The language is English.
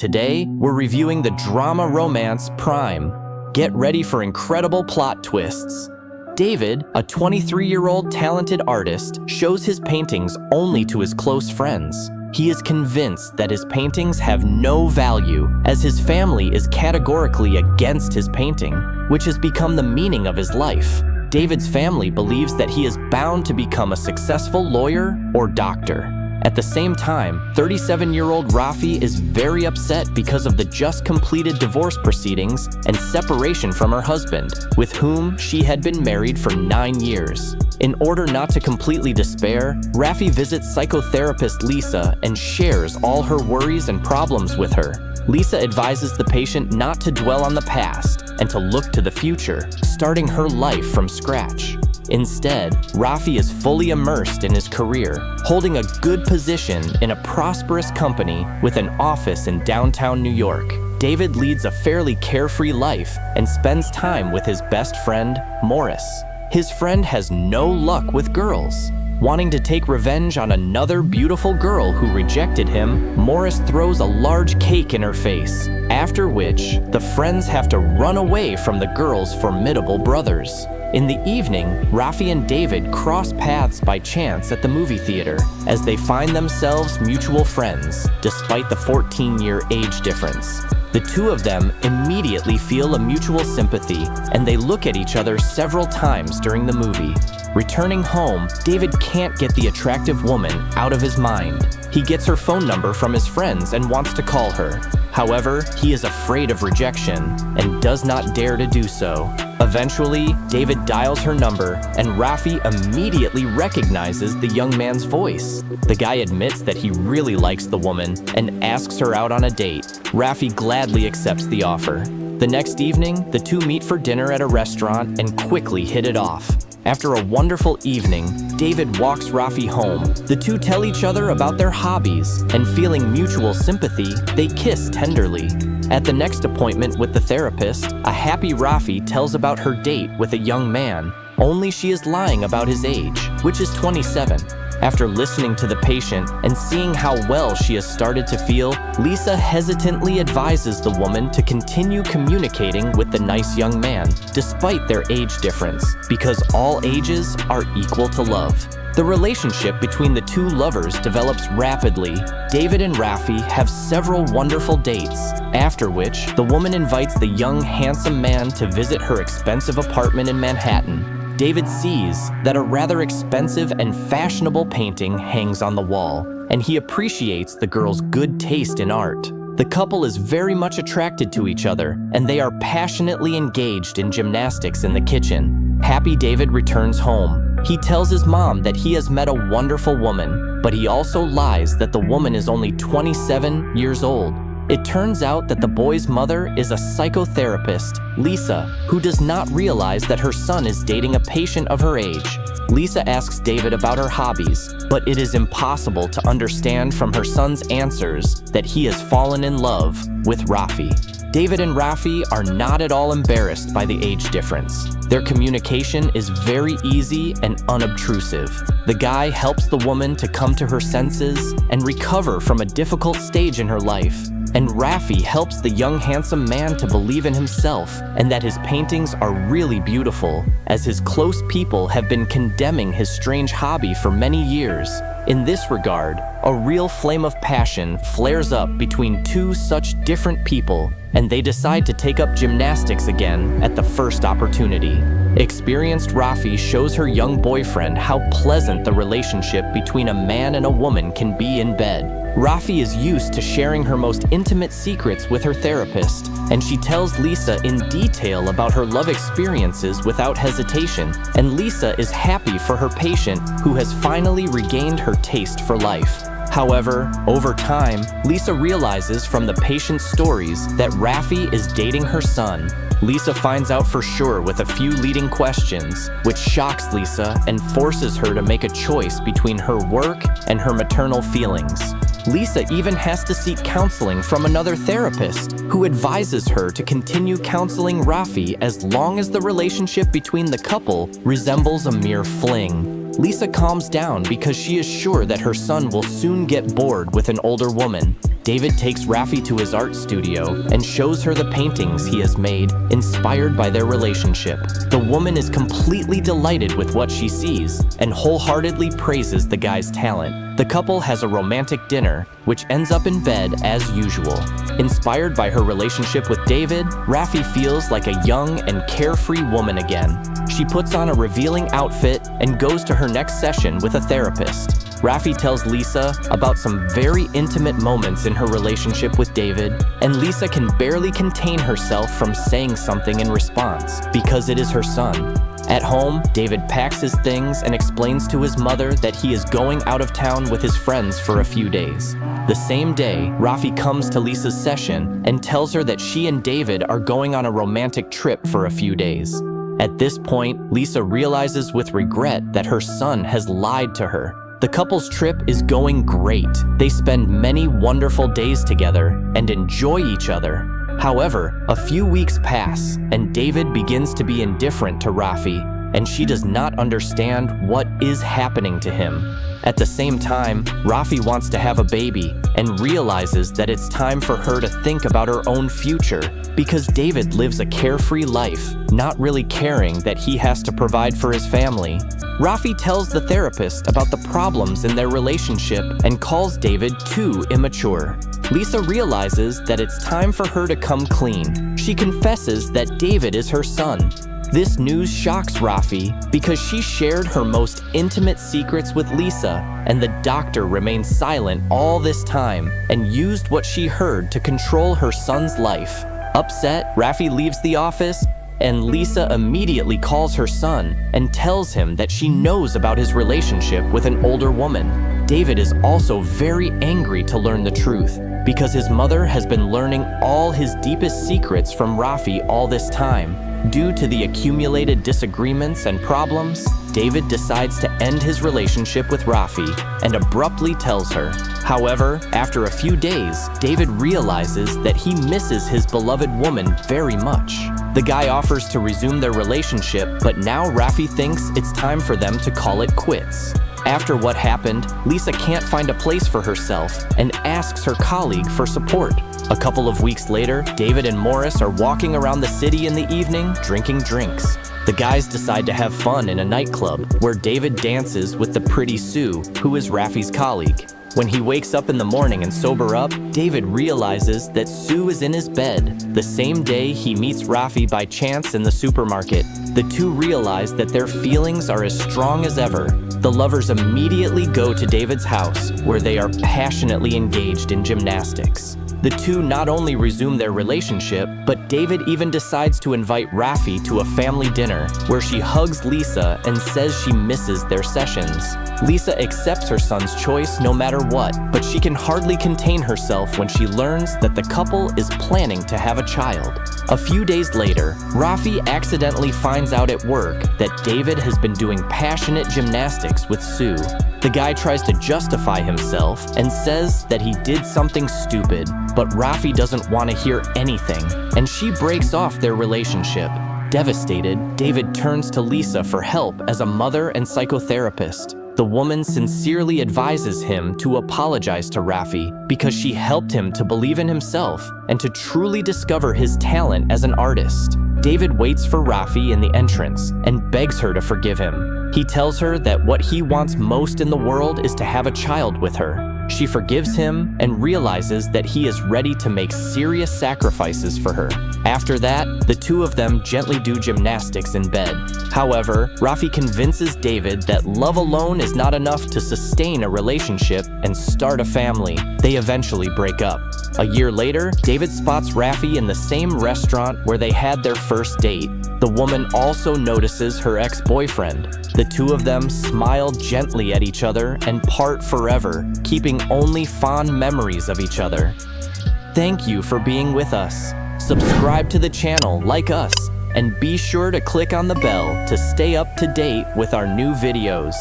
Today, we're reviewing the drama romance Prime. Get ready for incredible plot twists. David, a 23-year-old talented artist, shows his paintings only to his close friends. He is convinced that his paintings have no value, as his family is categorically against his painting, which has become the meaning of his life. David's family believes that he is bound to become a successful lawyer or doctor. At the same time, 37-year-old Rafi is very upset because of the just completed divorce proceedings and separation from her husband, with whom she had been married for 9 years. In order not to completely despair, Rafi visits psychotherapist Lisa and shares all her worries and problems with her. Lisa advises the patient not to dwell on the past and to look to the future, starting her life from scratch. Instead, Rafi is fully immersed in his career, holding a good position in a prosperous company with an office in downtown New York. David leads a fairly carefree life and spends time with his best friend, Morris. His friend has no luck with girls. Wanting to take revenge on another beautiful girl who rejected him, Morris throws a large cake in her face, after which the friends have to run away from the girl's formidable brothers. In the evening, Rafi and David cross paths by chance at the movie theater as they find themselves mutual friends, despite the 14-year age difference. The two of them immediately feel a mutual sympathy, and they look at each other several times during the movie. Returning home, David can't get the attractive woman out of his mind. He gets her phone number from his friends and wants to call her. However, he is afraid of rejection and does not dare to do so. Eventually, David dials her number, and Rafi immediately recognizes the young man's voice. The guy admits that he really likes the woman and asks her out on a date. Rafi gladly accepts the offer. The next evening, the two meet for dinner at a restaurant and quickly hit it off. After a wonderful evening, David walks Rafi home. The two tell each other about their hobbies, and feeling mutual sympathy, they kiss tenderly. At the next appointment with the therapist, a happy Rafi tells about her date with a young man, only she is lying about his age, which is 27. After listening to the patient and seeing how well she has started to feel, Lisa hesitantly advises the woman to continue communicating with the nice young man, despite their age difference, because all ages are equal to love. The relationship between the two lovers develops rapidly. David and Rafi have several wonderful dates, after which the woman invites the young, handsome man to visit her expensive apartment in Manhattan. David sees that a rather expensive and fashionable painting hangs on the wall, and he appreciates the girl's good taste in art. The couple is very much attracted to each other, and they are passionately engaged in gymnastics in the kitchen. Happy David returns home. He tells his mom that he has met a wonderful woman, but he also lies that the woman is only 27 years old. It turns out that the boy's mother is a psychotherapist, Lisa, who does not realize that her son is dating a patient of her age. Lisa asks David about her hobbies, but it is impossible to understand from her son's answers that he has fallen in love with Rafi. David and Rafi are not at all embarrassed by the age difference. Their communication is very easy and unobtrusive. The guy helps the woman to come to her senses and recover from a difficult stage in her life. And Rafi helps the young handsome man to believe in himself and that his paintings are really beautiful, as his close people have been condemning his strange hobby for many years. In this regard, a real flame of passion flares up between two such different people, and they decide to take up gymnastics again at the first opportunity. Experienced Rafi shows her young boyfriend how pleasant the relationship between a man and a woman can be in bed. Rafi is used to sharing her most intimate secrets with her therapist, and she tells Lisa in detail about her love experiences without hesitation, and Lisa is happy for her patient who has finally regained her taste for life. However, over time, Lisa realizes from the patient's stories that Rafi is dating her son. Lisa finds out for sure with a few leading questions, which shocks Lisa and forces her to make a choice between her work and her maternal feelings. Lisa even has to seek counseling from another therapist who advises her to continue counseling Rafi as long as the relationship between the couple resembles a mere fling. Lisa calms down because she is sure that her son will soon get bored with an older woman. David takes Rafi to his art studio and shows her the paintings he has made, inspired by their relationship. The woman is completely delighted with what she sees and wholeheartedly praises the guy's talent. The couple has a romantic dinner, which ends up in bed as usual. Inspired by her relationship with David, Rafi feels like a young and carefree woman again. She puts on a revealing outfit and goes to her next session with a therapist. Rafi tells Lisa about some very intimate moments in her relationship with David, and Lisa can barely contain herself from saying something in response because it is her son. At home, David packs his things and explains to his mother that he is going out of town with his friends for a few days. The same day, Rafi comes to Lisa's session and tells her that she and David are going on a romantic trip for a few days. At this point, Lisa realizes with regret that her son has lied to her. The couple's trip is going great. They spend many wonderful days together and enjoy each other. However, a few weeks pass, and David begins to be indifferent to Rafi, and she does not understand what is happening to him. At the same time, Rafi wants to have a baby and realizes that it's time for her to think about her own future because David lives a carefree life, not really caring that he has to provide for his family. Rafi tells the therapist about the problems in their relationship and calls David too immature. Lisa realizes that it's time for her to come clean. She confesses that David is her son. This news shocks Rafi because she shared her most intimate secrets with Lisa, and the doctor remained silent all this time and used what she heard to control her son's life. Upset, Rafi leaves the office, and Lisa immediately calls her son and tells him that she knows about his relationship with an older woman. David is also very angry to learn the truth because his mother has been learning all his deepest secrets from Rafi all this time. Due to the accumulated disagreements and problems, David decides to end his relationship with Rafi and abruptly tells her. However, after a few days, David realizes that he misses his beloved woman very much. The guy offers to resume their relationship, but now Rafi thinks it's time for them to call it quits. After what happened, Lisa can't find a place for herself and asks her colleague for support. A couple of weeks later, David and Morris are walking around the city in the evening, drinking drinks. The guys decide to have fun in a nightclub, where David dances with the pretty Sue, who is Rafi's colleague. When he wakes up in the morning and sober up, David realizes that Sue is in his bed the same day he meets Rafi by chance in the supermarket. The two realize that their feelings are as strong as ever. The lovers immediately go to David's house, where they are passionately engaged in gymnastics. The two not only resume their relationship, but David even decides to invite Rafi to a family dinner, where she hugs Lisa and says she misses their sessions. Lisa accepts her son's choice no matter what, but she can hardly contain herself when she learns that the couple is planning to have a child. A few days later, Rafi accidentally finds out at work that David has been doing passionate gymnastics with Sue. The guy tries to justify himself and says that he did something stupid, but Rafi doesn't want to hear anything, and she breaks off their relationship. Devastated, David turns to Lisa for help as a mother and psychotherapist. The woman sincerely advises him to apologize to Rafi because she helped him to believe in himself and to truly discover his talent as an artist. David waits for Rafi in the entrance and begs her to forgive him. He tells her that what he wants most in the world is to have a child with her. She forgives him and realizes that he is ready to make serious sacrifices for her. After that, the two of them gently do gymnastics in bed. However, Rafi convinces David that love alone is not enough to sustain a relationship and start a family. They eventually break up. A year later, David spots Rafi in the same restaurant where they had their first date. The woman also notices her ex-boyfriend. The two of them smile gently at each other and part forever, keeping only fond memories of each other. Thank you for being with us. Subscribe to the channel like us, and be sure to click on the bell to stay up to date with our new videos.